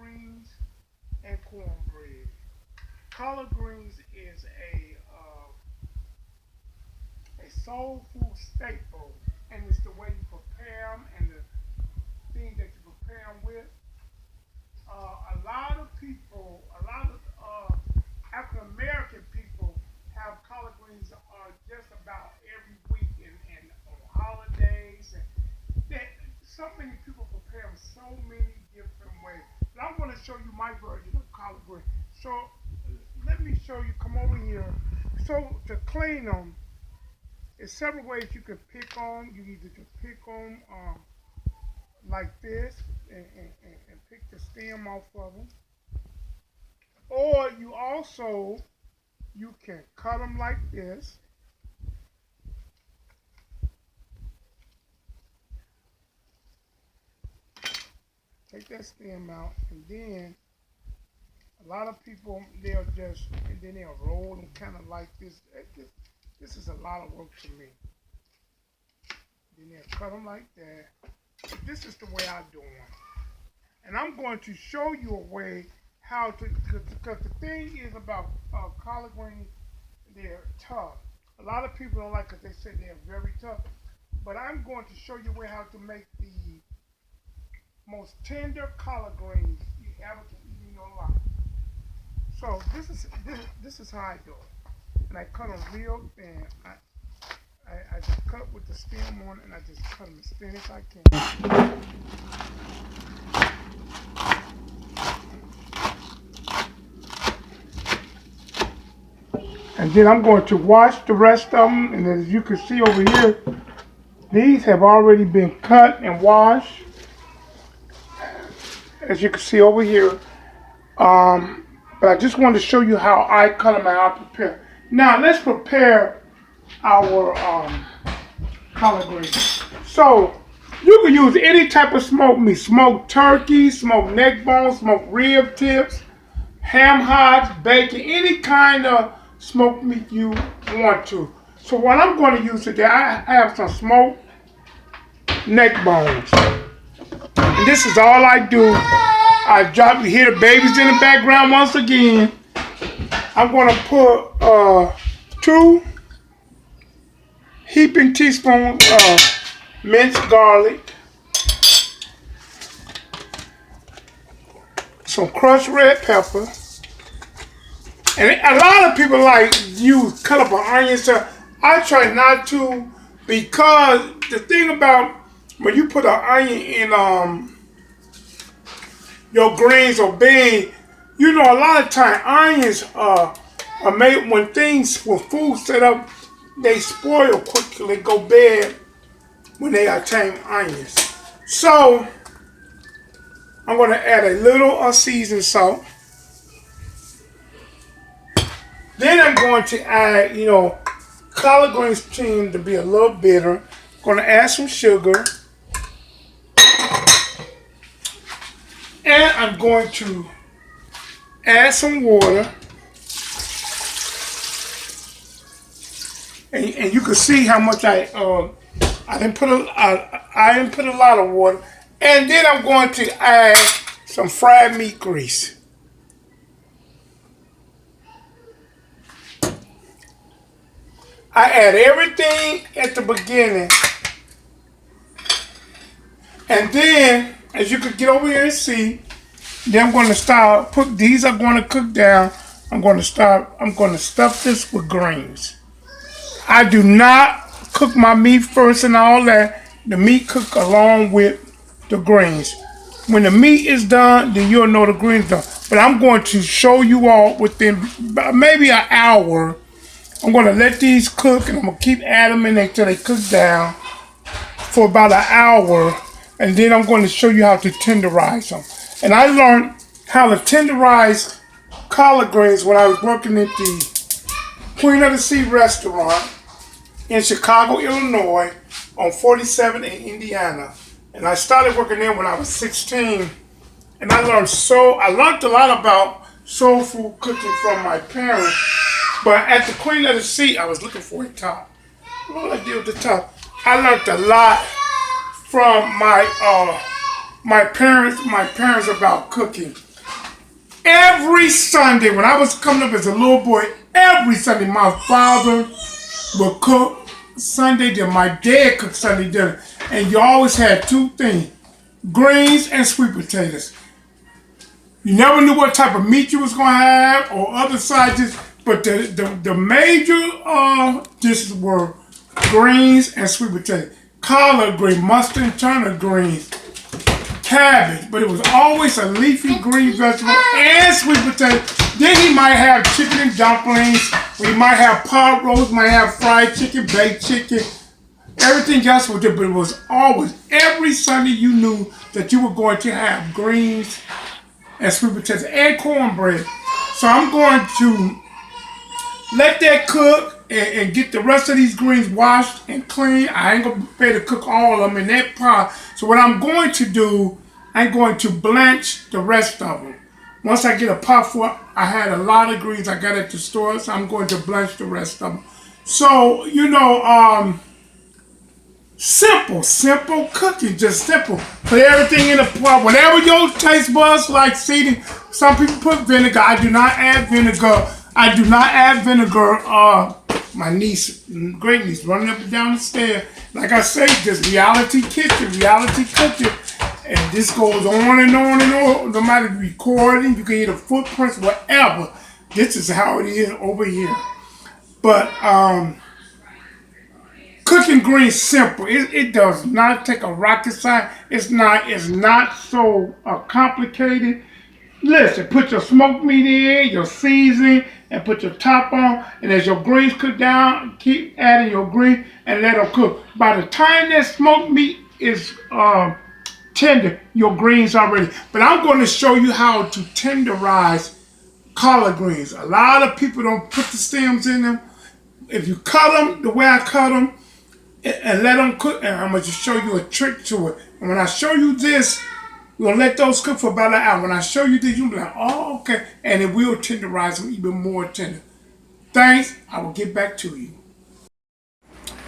greens and cornbread. Collard greens is a soul food staple, and it's the way you prepare them and the things that you prepare them with. A lot of African American people have collard greens just about every week and on holidays. And so many people prepare them so many different ways. But I'm going to show you my version of collard greens. So let me show you. Come over here. So to clean them, there's several ways you can pick them. You either can pick them like this and pick the stem off of them, or you can cut them like this. Take that stem out, and then a lot of people and then they'll roll them kind of like this. This is a lot of work for me. Then they'll cut them like that. This is the way I do them. And I'm going to show you a way how to, because the thing is about collard greens, they're tough. A lot of people don't like because they say they're very tough. But I'm going to show you a way how to make the most tender collard greens you ever can eat in your life. So this is how I do it. And I cut them real thin. I just cut with the stem on, and I just cut them as thin as I can. And then I'm going to wash the rest of them. And as you can see over here, these have already been cut and washed. As you can see over here. But I just wanted to show you how I cut them and how I prepare. Now let's prepare our collard greens. So you can use any type of smoked meat. Smoked turkey, smoked neck bones, smoked rib tips, ham hocks, bacon, any kind of smoked meat you want to. So what I'm going to use today, I have some smoked neck bones. And this is all I do. I drop, you hear the babies in the background once again. I'm going to put 2 heaping teaspoons of minced garlic, some crushed red pepper, and a lot of people like use cut up an onion. So I try not to, because the thing about when you put an onion in your greens or beans, you know, a lot of time onions are made when food set up, they spoil quickly, they go bad when they are tame onions. So I'm going to add a little seasoned salt. Then I'm going to add, collard greens tend to be a little bitter. I'm going to add some sugar. And I'm going to add some water. And you can see how much I didn't put a lot of water. And then I'm going to add some fried meat grease. I add everything at the beginning. And then, as you can get over here and see, then I'm going to these are going to cook down. I'm going to stuff this with greens. I do not cook my meat first and all that. The meat cook along with the greens. When the meat is done, then you'll know the greens done. But I'm going to show you all within maybe an hour. I'm going to let these cook, and I'm going to keep adding them in until they cook down for about an hour. And then I'm going to show you how to tenderize them. And I learned how to tenderize collard greens when I was working at the Queen of the Sea restaurant in Chicago, Illinois, on 47 in Indiana. And I started working there when I was 16. And I learned a lot about soul food cooking from my parents. But at the Queen of the Sea, I was looking for a top. What did I do with the top? I learned a lot from my parents about cooking. Every Sunday, when I was coming up as a little boy, every Sunday my father would cook Sunday dinner. My dad cooked Sunday dinner. And you always had two things, greens and sweet potatoes. You never knew what type of meat you was going to have or other sides, but the major dishes were greens and sweet potato. Collard green, mustard and turnip greens, cabbage, but it was always a leafy green vegetable and sweet potato. Then he might have chicken and dumplings. We might have pot roast, might have fried chicken, baked chicken. Everything else was there, but it was always, every Sunday you knew that you were going to have greens and sweet potatoes and cornbread. So I'm going to let that cook and get the rest of these greens washed and clean. I ain't going to be able to cook all of them in that pot. So what I'm going to do, I'm going to blanch the rest of them. Once I get a pot full, I had a lot of greens I got at the store, so I'm going to blanch the rest of them. So, you know, simple cooking, just simple. Put everything in a pot, whatever your taste buds like seasoning. Some people put vinegar. I do not add vinegar. I do not add vinegar. My niece, great niece, running up and down the stairs. Like I say, this reality kitchen, reality cooking. And this goes on and on and on. No matter recording, you can hear the footprints, whatever. This is how it is over here. But cooking greens simple. It does not take a rocket science. It's not so complicated. Listen, put your smoked meat in, your seasoning, and put your top on. And as your greens cook down, keep adding your greens and let them cook. By the time that smoked meat is tender, your greens are ready. But I'm going to show you how to tenderize collard greens. A lot of people don't put the stems in them. If you cut them the way I cut them and let them cook, and I'm going to show you a trick to it. And when I show you this, we're going to let those cook for about an hour. When I show you this, you'll be like, oh, okay. And it will tenderize them even more tender. Thanks. I will get back to you.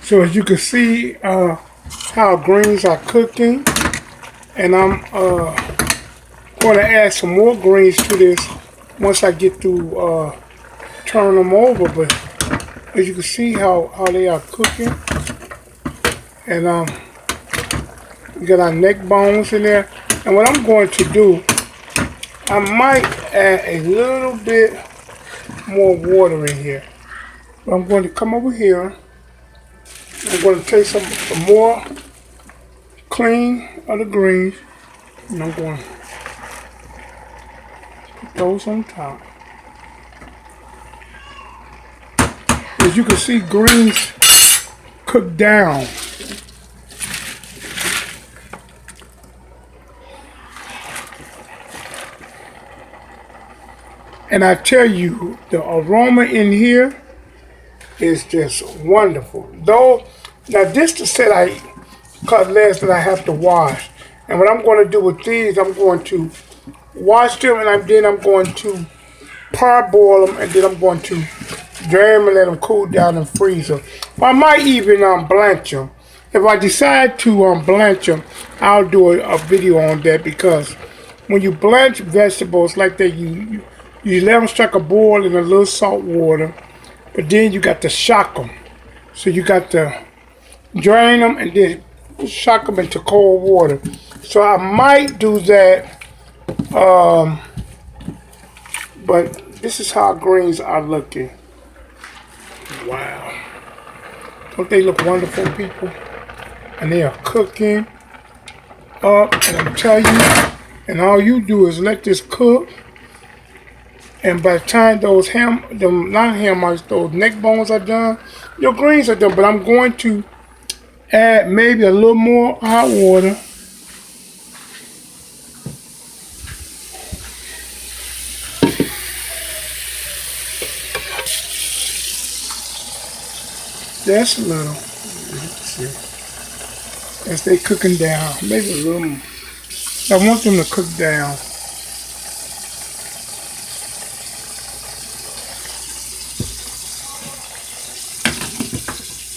So as you can see how greens are cooking. And I'm going to add some more greens to this once I get through turning them over. But as you can see how they are cooking. And we got our neck bones in there. And what I'm going to do, I might add a little bit more water in here. But I'm going to come over here. I'm going to take some more clean of the greens. And I'm going to put those on top. As you can see, greens cook down. And I tell you, the aroma in here is just wonderful. Though, now this the set I cut last that I have to wash. And what I'm going to do with these, I'm going to wash them and then I'm going to parboil them and then I'm going to drain them and let them cool down and freeze them. I might even blanch them. If I decide to blanch them, I'll do a video on that, because when you blanch vegetables like that, you let them strike a boil in a little salt water, but then you got to shock them. So you got to drain them and then shock them into cold water. So I might do that, but this is how greens are looking. Wow. Don't they look wonderful, people? And they are cooking up, and I'm telling you, and all you do is let this cook. And by the time those those neck bones are done, your greens are done. But I'm going to add maybe a little more hot water. Just a little. Let's see. As they cooking down, maybe a little more. I want them to cook down.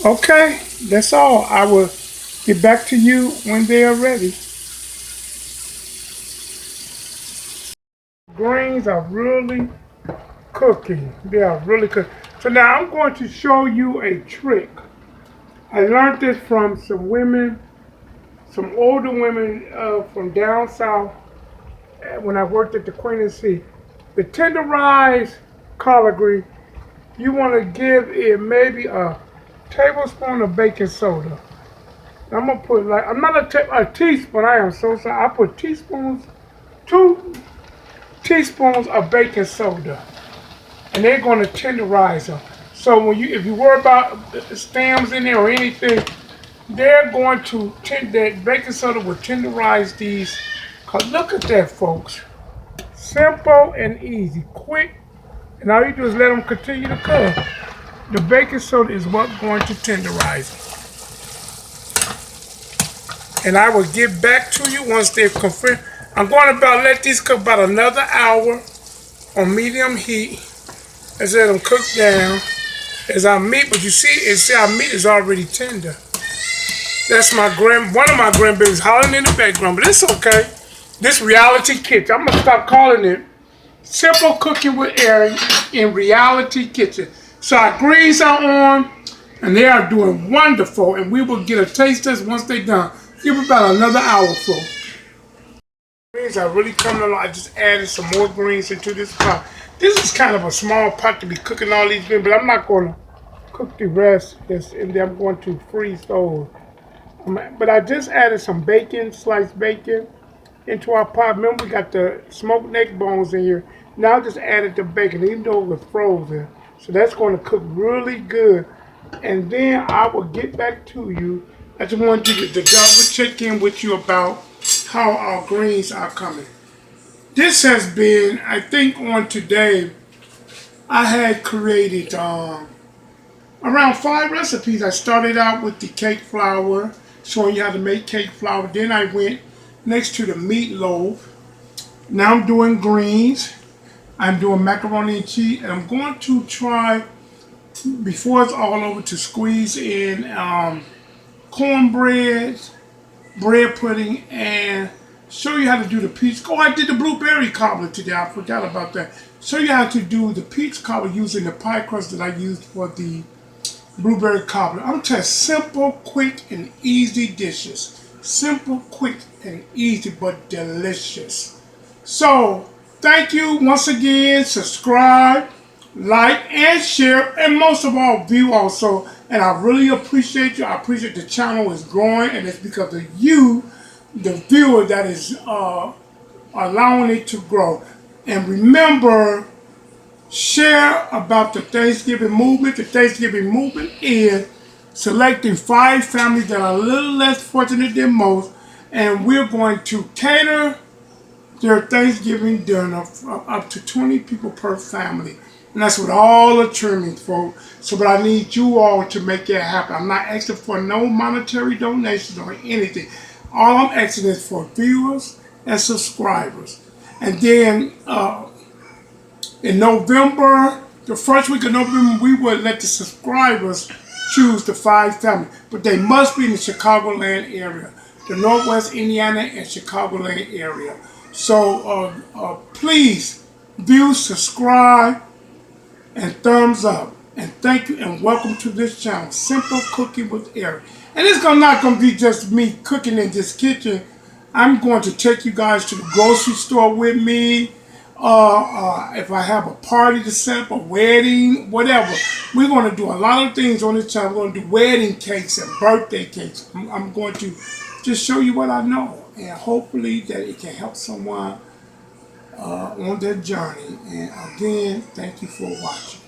Okay, that's all. I will get back to you when they are ready. Green greens are really cooking. They are really cooking. So now I'm going to show you a trick. I learned this from some women, some older women from down south when I worked at the Queen and Sea. The tenderized collard green, you want to give it maybe a tablespoon of baking soda. I'm gonna put like I'm not a teaspoon. I am so sorry. I put teaspoons, 2 teaspoons of baking soda, and they're gonna tenderize them. So if you worry about stems in there or anything, they're going to that baking soda will tenderize these. Cause look at that, folks. Simple and easy, quick, and all you do is let them continue to cook. The baking soda is what's going to tenderize them. And I will get back to you once they've confirmed. I'm going to let these cook about another hour on medium heat. As let them cook down as our meat. But you see, our meat is already tender. That's one of my grandbabies hollering in the background, but it's okay. This reality kitchen. I'm gonna stop calling it simple cooking with Aaron in reality kitchen. So our greens are on, and they are doing wonderful. And we will get a taste test once they're done. Give it about another hour full. Greens are really coming along. I just added some more greens into this pot. This is kind of a small pot to be cooking all these greens, but I'm not going to cook the rest. And then I'm going to freeze those. But I just added some bacon, sliced bacon, into our pot. Remember, we got the smoked neck bones in here. Now I just added the bacon, even though it was frozen. So that's going to cook really good. And then I will get back to you. I just wanted to double check in with you about how our greens are coming. This has been, I think on today, I had created around 5 recipes. I started out with the cake flour, showing you how to make cake flour. Then I went next to the meatloaf. Now I'm doing greens. I'm doing macaroni and cheese. And I'm going to try, before it's all over, to squeeze in cornbread, bread pudding, and show you how to do the peach. Oh, I did the blueberry cobbler today. I forgot about that. Show you how to do the peach cobbler using the pie crust that I used for the blueberry cobbler. I'm telling you, simple, quick, and easy dishes. Simple, quick, and easy, but delicious. So, thank you once again. Subscribe, like, and share, and most of all, view also. And I really appreciate you. I appreciate the channel is growing, and it's because of you, the viewer, that is allowing it to grow. And remember, share about the Thanksgiving movement. The Thanksgiving movement is selecting 5 families that are a little less fortunate than most, and we're going to cater their Thanksgiving dinner for up to 20 people per family. And that's with all the trimmings, folks. So, but I need you all to make that happen. I'm not asking for no monetary donations or anything. All I'm asking is for viewers and subscribers. And then in November, the first week of November, we will let the subscribers choose the 5 families. But they must be in the Chicagoland area, the Northwest Indiana and Chicagoland area. So please view, subscribe, and thumbs up. And thank you and welcome to this channel, Simple Cooking with Eric. And it's not going to be just me cooking in this kitchen. I'm going to take you guys to the grocery store with me. If I have a party to set up, a wedding, whatever. We're going to do a lot of things on this channel. We're going to do wedding cakes and birthday cakes. I'm going to just show you what I know. And hopefully that it can help someone on their journey. And again, thank you for watching.